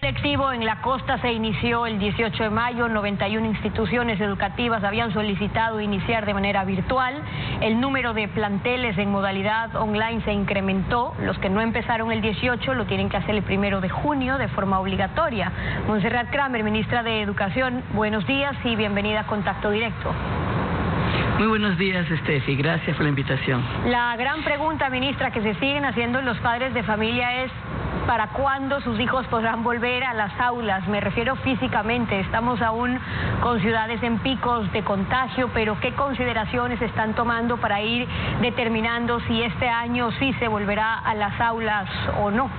lectivo en la costa se inició el 18 de mayo. 91 instituciones educativas habían solicitado iniciar de manera virtual. El número de planteles en modalidad online se incrementó. Los que no empezaron el 18 lo tienen que hacer el 1 de junio de forma obligatoria. Montserrat Kramer, ministra de Educación, buenos días y bienvenida a Contacto Directo. Muy buenos días, Steffi. Gracias por la invitación. La gran pregunta, ministra, que se siguen haciendo los padres de familia es ¿para cuándo sus hijos podrán volver a las aulas? Me refiero físicamente. Estamos aún con ciudades en picos de contagio, pero ¿qué consideraciones están tomando para ir determinando si este año sí se volverá a las aulas o no?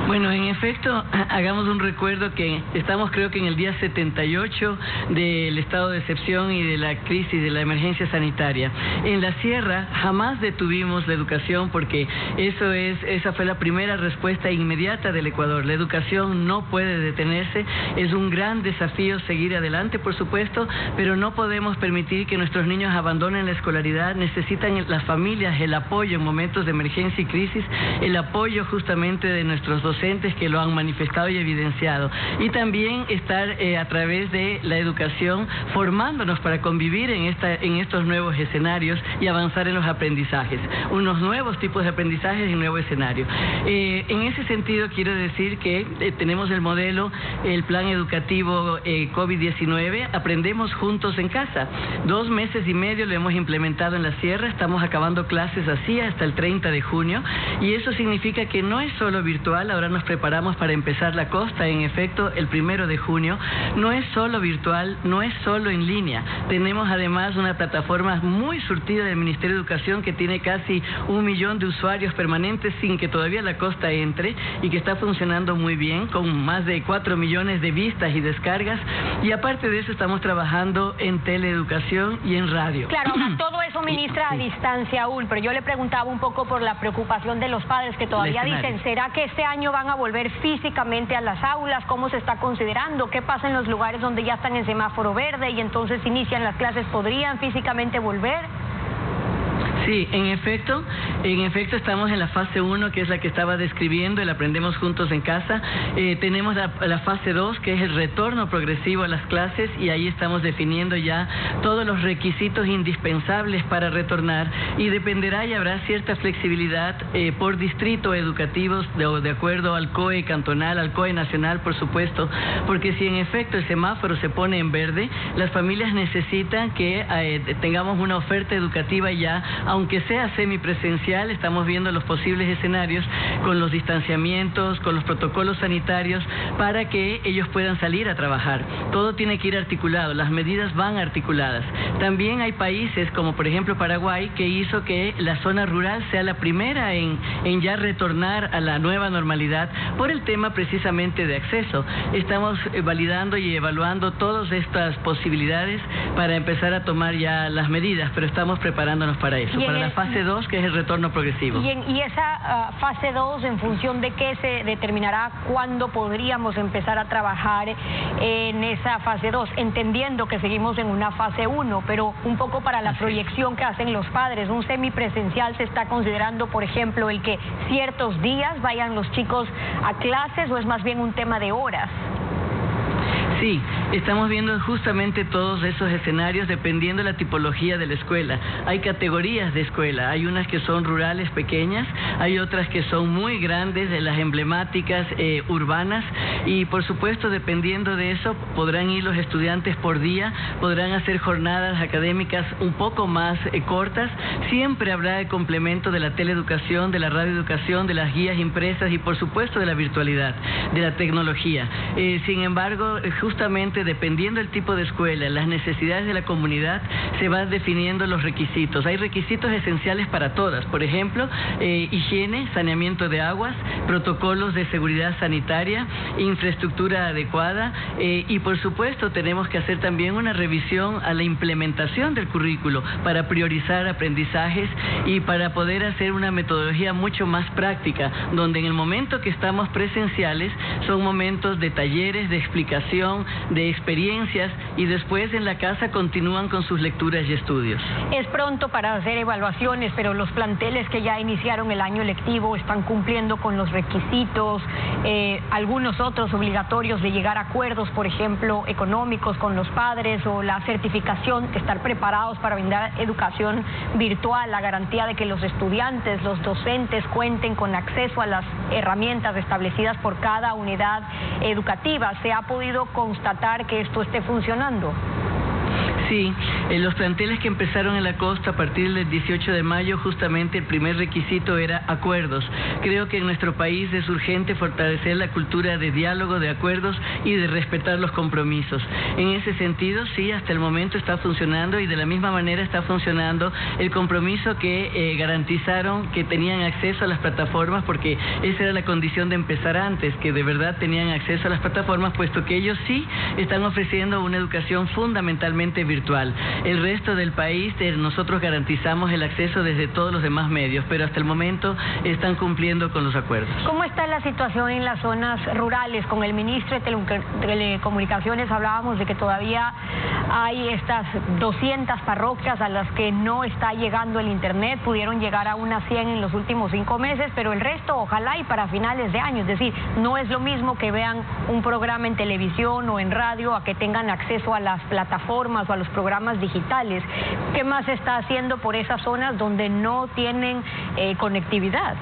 Bueno, en efecto, hagamos un recuerdo que estamos, creo que en el día 78 del estado de excepción y de la crisis, de la emergencia sanitaria. En la sierra jamás detuvimos la educación porque esa fue la primera respuesta inmediata del Ecuador. La educación no puede detenerse, es un gran desafío seguir adelante, por supuesto, pero no podemos permitir que nuestros niños abandonen la escolaridad. Necesitan las familias el apoyo en momentos de emergencia y crisis, el apoyo justamente de nuestros docentes que lo han manifestado y evidenciado, y también estar a través de la educación formándonos para convivir en estos nuevos escenarios y avanzar en los aprendizajes, unos nuevos tipos de aprendizajes y un nuevo escenario. En ese sentido quiero decir que tenemos el modelo, el plan educativo COVID-19, Aprendemos Juntos en Casa. 2 meses y medio lo hemos implementado en la sierra, estamos acabando clases así hasta el 30 de junio, y eso significa que no es solo virtual. Ahora nos preparamos para empezar la costa, en efecto, el 1 de junio. No es solo virtual, no es solo en línea. Tenemos además una plataforma muy surtida del Ministerio de Educación que tiene casi 1 millón de usuarios permanentes sin que todavía la costa entre, y que está funcionando muy bien, con más de 4 millones de vistas y descargas. Y aparte de eso estamos trabajando en teleeducación y en radio. Claro, todo eso, ministra, a distancia aún, pero yo le preguntaba un poco por la preocupación de los padres que todavía dicen, ¿será que este año van a volver físicamente a las aulas? ¿Cómo se está considerando? ¿Qué pasa en los lugares donde ya están en semáforo verde y entonces inician las clases? ¿Podrían físicamente volver? Sí, en efecto estamos en la fase 1, que es la que estaba describiendo, el Aprendemos Juntos en Casa. Tenemos la fase 2, que es el retorno progresivo a las clases, y ahí estamos definiendo ya todos los requisitos indispensables para retornar, y dependerá y habrá cierta flexibilidad por distrito educativos de acuerdo al COE cantonal, al COE nacional, por supuesto, porque si en efecto el semáforo se pone en verde, las familias necesitan que tengamos una oferta educativa ya, aunque sea semipresencial. Estamos viendo los posibles escenarios con los distanciamientos, con los protocolos sanitarios, para que ellos puedan salir a trabajar. Todo tiene que ir articulado, las medidas van articuladas. También hay países como por ejemplo Paraguay, que hizo que la zona rural sea la primera en ya retornar a la nueva normalidad por el tema precisamente de acceso. Estamos validando y evaluando todas estas posibilidades para empezar a tomar ya las medidas, pero estamos preparándonos para eso, para la fase 2, que es el retorno progresivo. ¿Y esa fase 2, en función de qué se determinará cuándo podríamos empezar a trabajar en esa fase 2? Entendiendo que seguimos en una fase 1, pero un poco para la proyección que hacen los padres. ¿Un semipresencial se está considerando, por ejemplo, el que ciertos días vayan los chicos a clases, o es más bien un tema de horas? Sí, estamos viendo justamente todos esos escenarios dependiendo de la tipología de la escuela. Hay categorías de escuela, hay unas que son rurales pequeñas, hay otras que son muy grandes, de las emblemáticas urbanas, y por supuesto dependiendo de eso podrán ir los estudiantes por día, podrán hacer jornadas académicas un poco más cortas. Siempre habrá el complemento de la teleeducación, de la radioeducación, de las guías impresas y por supuesto de la virtualidad, de la tecnología. Sin embargo, justamente dependiendo del tipo de escuela, las necesidades de la comunidad, se van definiendo los requisitos. Hay requisitos esenciales para todas, por ejemplo, higiene, saneamiento de aguas, protocolos de seguridad sanitaria, infraestructura adecuada, y por supuesto tenemos que hacer también una revisión a la implementación del currículo para priorizar aprendizajes y para poder hacer una metodología mucho más práctica, donde en el momento que estamos presenciales son momentos de talleres, de explicación, formación, de experiencias, y después en la casa continúan con sus lecturas y estudios. Es pronto para hacer evaluaciones, pero los planteles que ya iniciaron el año lectivo están cumpliendo con los requisitos, algunos otros obligatorios de llegar a acuerdos, por ejemplo, económicos con los padres, o la certificación, estar preparados para brindar educación virtual, la garantía de que los estudiantes, los docentes cuenten con acceso a las herramientas establecidas por cada unidad educativa. ¿Se ha podido constatar que esto esté funcionando? Sí, los planteles que empezaron en la costa a partir del 18 de mayo, justamente el primer requisito era acuerdos. Creo que en nuestro país es urgente fortalecer la cultura de diálogo, de acuerdos y de respetar los compromisos. En ese sentido, sí, hasta el momento está funcionando, y de la misma manera está funcionando el compromiso que garantizaron que tenían acceso a las plataformas, porque esa era la condición de empezar antes, que de verdad tenían acceso a las plataformas, puesto que ellos sí están ofreciendo una educación fundamentalmente virtual. El resto del país, nosotros garantizamos el acceso desde todos los demás medios, pero hasta el momento están cumpliendo con los acuerdos. ¿Cómo está la situación en las zonas rurales? Con el ministro de Telecomunicaciones hablábamos de que todavía hay estas 200 parroquias a las que no está llegando el internet. Pudieron llegar a unas 100 en los últimos 5 meses, pero el resto ojalá y para finales de año. Es decir, no es lo mismo que vean un programa en televisión o en radio a que tengan acceso a las plataformas o a los programas digitales. ¿Qué más se está haciendo por esas zonas donde no tienen conectividad?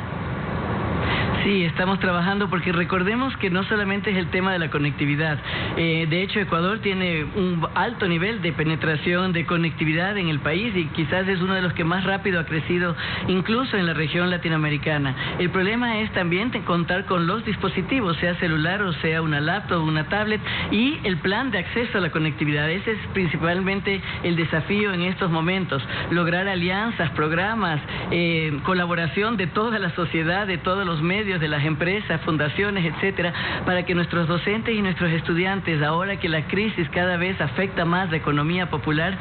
Sí, estamos trabajando, porque recordemos que no solamente es el tema de la conectividad. De hecho, Ecuador tiene un alto nivel de penetración de conectividad en el país, y quizás es uno de los que más rápido ha crecido incluso en la región latinoamericana. El problema es también contar con los dispositivos, sea celular o sea una laptop o una tablet, y el plan de acceso a la conectividad. Ese es principalmente el desafío en estos momentos: lograr alianzas, programas, colaboración de toda la sociedad, de todos los medios, de las empresas, fundaciones, etcétera, para que nuestros docentes y nuestros estudiantes, ahora que la crisis cada vez afecta más la economía popular,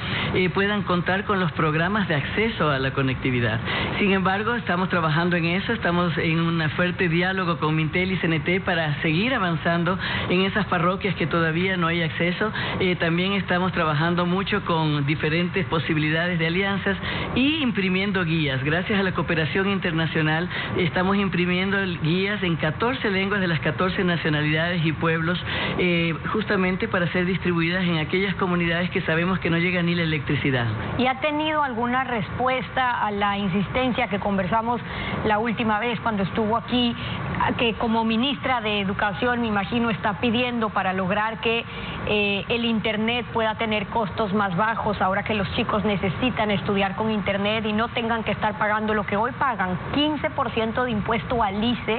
puedan contar con los programas de acceso a la conectividad. Sin embargo, estamos trabajando en eso, estamos en un fuerte diálogo con Mintel y CNT para seguir avanzando en esas parroquias que todavía no hay acceso. También estamos trabajando mucho con diferentes posibilidades de alianzas y imprimiendo guías. Gracias a la cooperación internacional estamos imprimiendo guías en 14 lenguas de las 14 nacionalidades y pueblos, justamente para ser distribuidas en aquellas comunidades que sabemos que no llega ni la electricidad. ¿Y ha tenido alguna respuesta a la insistencia que conversamos la última vez cuando estuvo aquí, que como ministra de Educación, me imagino, está pidiendo para lograr que el internet pueda tener costos más bajos, ahora que los chicos necesitan estudiar con internet y no tengan que estar pagando lo que hoy pagan, 15% de impuesto al ICE,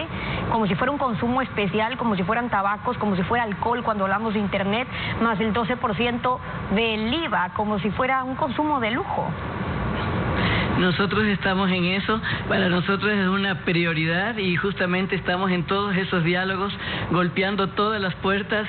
como si fuera un consumo especial, como si fueran tabacos, como si fuera alcohol cuando hablamos de internet, más el 12% del IVA, como si fuera un consumo de lujo? Nosotros estamos en eso, para nosotros es una prioridad, y justamente estamos en todos esos diálogos, golpeando todas las puertas.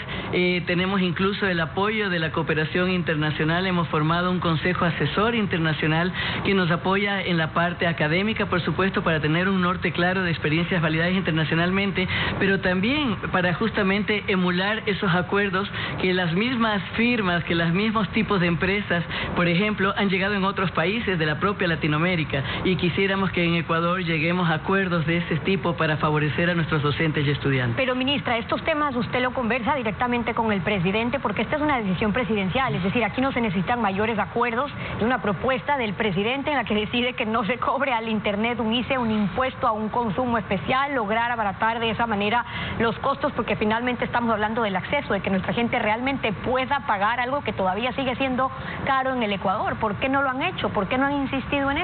Tenemos incluso el apoyo de la cooperación internacional, hemos formado un consejo asesor internacional que nos apoya en la parte académica, por supuesto, para tener un norte claro de experiencias validadas internacionalmente, pero también para justamente emular esos acuerdos que las mismas firmas, que los mismos tipos de empresas, por ejemplo, han llegado en otros países de la propia Latinoamérica, y quisiéramos que en Ecuador lleguemos a acuerdos de ese tipo para favorecer a nuestros docentes y estudiantes. Pero, ministra, estos temas usted lo conversa directamente con el presidente, porque esta es una decisión presidencial, es decir, aquí no se necesitan mayores acuerdos, es una propuesta del presidente en la que decide que no se cobre al internet un ICE, un impuesto a un consumo especial, lograr abaratar de esa manera los costos, porque finalmente estamos hablando del acceso, de que nuestra gente realmente pueda pagar algo que todavía sigue siendo caro en el Ecuador. ¿Por qué no lo han hecho? ¿Por qué no han insistido en eso?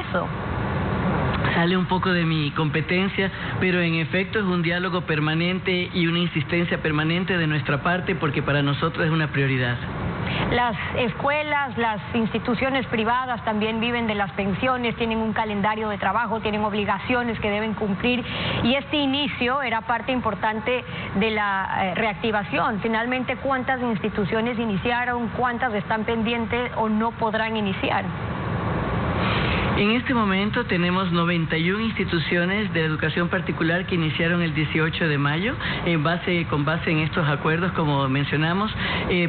Sale un poco de mi competencia, pero en efecto es un diálogo permanente y una insistencia permanente de nuestra parte, porque para nosotros es una prioridad. Las escuelas, las instituciones privadas también viven de las pensiones, tienen un calendario de trabajo, tienen obligaciones que deben cumplir, y este inicio era parte importante de la reactivación. Finalmente, ¿cuántas instituciones iniciaron? ¿Cuántas están pendientes o no podrán iniciar? En este momento tenemos 91 instituciones de educación particular que iniciaron el 18 de mayo, con base en estos acuerdos, como mencionamos.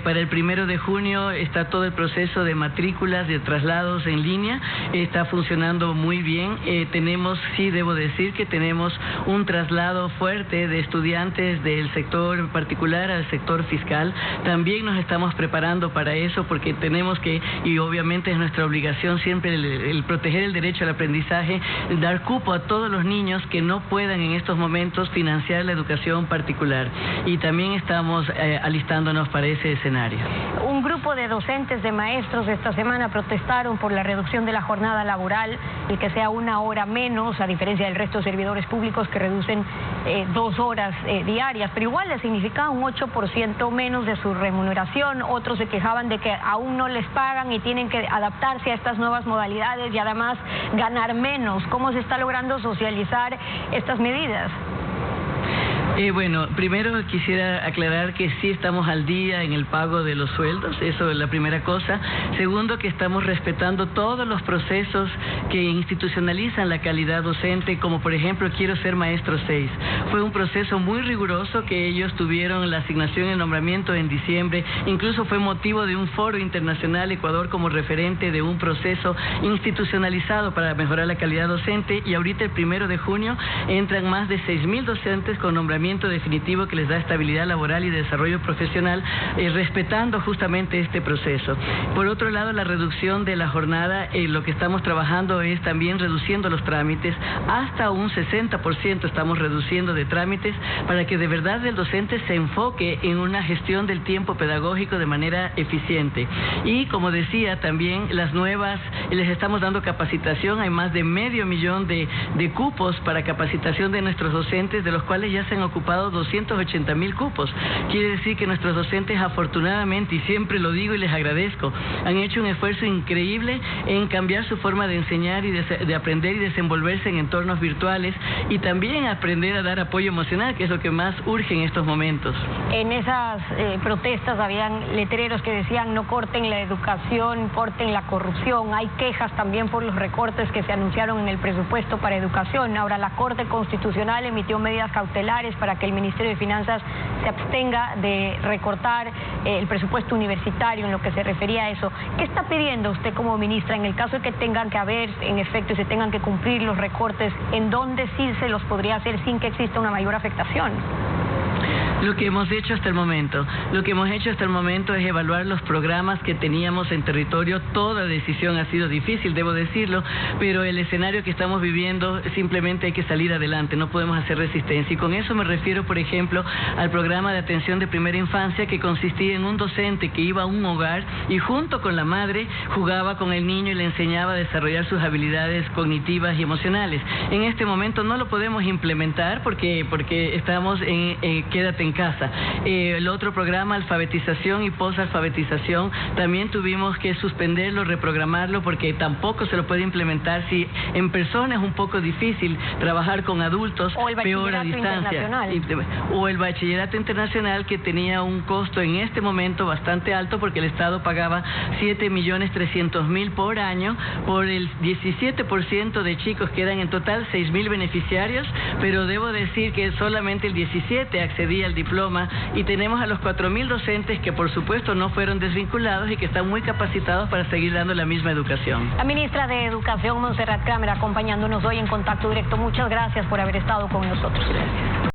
Para el 1 de junio está todo el proceso de matrículas, de traslados en línea, está funcionando muy bien. Sí debo decir que tenemos un traslado fuerte de estudiantes del sector particular al sector fiscal. También nos estamos preparando para eso porque tenemos que, y obviamente es nuestra obligación siempre el proteger el derecho al aprendizaje, dar cupo a todos los niños que no puedan en estos momentos financiar la educación particular. Y también estamos alistándonos para ese escenario. Un grupo de docentes, de maestros, esta semana protestaron por la reducción de la jornada laboral y que sea 1 hora menos, a diferencia del resto de servidores públicos que reducen 2 horas diarias, pero igual les significaba un 8% menos de su remuneración. Otros se quejaban de que aún no les pagan y tienen que adaptarse a estas nuevas modalidades y además ganar menos. ¿Cómo se está logrando socializar estas medidas? Bueno, primero quisiera aclarar que sí estamos al día en el pago de los sueldos, eso es la primera cosa. Segundo, que estamos respetando todos los procesos que institucionalizan la calidad docente, como por ejemplo Quiero Ser Maestro 6. Fue un proceso muy riguroso que ellos tuvieron la asignación y el nombramiento en diciembre, incluso fue motivo de un foro internacional, Ecuador como referente de un proceso institucionalizado para mejorar la calidad docente, y ahorita el 1 de junio entran más de 6.000 docentes con nombramiento definitivo que les da estabilidad laboral y desarrollo profesional, respetando justamente este proceso. Por otro lado, la reducción de la jornada, lo que estamos trabajando es también reduciendo los trámites, hasta un 60% estamos reduciendo de trámites para que de verdad el docente se enfoque en una gestión del tiempo pedagógico de manera eficiente. Y como decía, también les estamos dando capacitación, hay más de 500,000 de cupos para capacitación de nuestros docentes, de los cuales ya se han ocupado 280,000 cupos. Quiere decir que nuestros docentes, afortunadamente, y siempre lo digo y les agradezco, han hecho un esfuerzo increíble en cambiar su forma de enseñar y de aprender y desenvolverse en entornos virtuales, y también aprender a dar apoyo emocional, que es lo que más urge en estos momentos. En esas protestas habían letreros que decían: no corten la educación, corten la corrupción. Hay quejas también por los recortes que se anunciaron en el presupuesto para educación. Ahora la Corte Constitucional emitió medidas cautelares para que el Ministerio de Finanzas se abstenga de recortar el presupuesto universitario en lo que se refería a eso. ¿Qué está pidiendo usted como ministra en el caso de que tengan que haber, en efecto, se tengan que cumplir los recortes? ¿En dónde sí se los podría hacer sin que exista una mayor afectación? Lo que hemos hecho hasta el momento es evaluar los programas que teníamos en territorio. Toda decisión ha sido difícil, debo decirlo, pero el escenario que estamos viviendo, simplemente hay que salir adelante, no podemos hacer resistencia. Y con eso me refiero, por ejemplo, al programa de atención de primera infancia, que consistía en un docente que iba a un hogar y junto con la madre jugaba con el niño y le enseñaba a desarrollar sus habilidades cognitivas y emocionales. En este momento no lo podemos implementar porque estamos en quédate en casa. El otro programa, alfabetización y posalfabetización, también tuvimos que suspenderlo, reprogramarlo, porque tampoco se lo puede implementar. Si en persona es un poco difícil trabajar con adultos, peor a distancia. O el bachillerato internacional, que tenía un costo en este momento bastante alto, porque el Estado pagaba 7.300.000 por año por el 17% de chicos, que eran en total 6.000 beneficiarios, pero debo decir que solamente el 17 accedía al diploma, y tenemos a los 4.000 docentes que por supuesto no fueron desvinculados y que están muy capacitados para seguir dando la misma educación. La ministra de Educación, Montserrat Kramer, acompañándonos hoy en Contacto Directo. Muchas gracias por haber estado con nosotros. Gracias.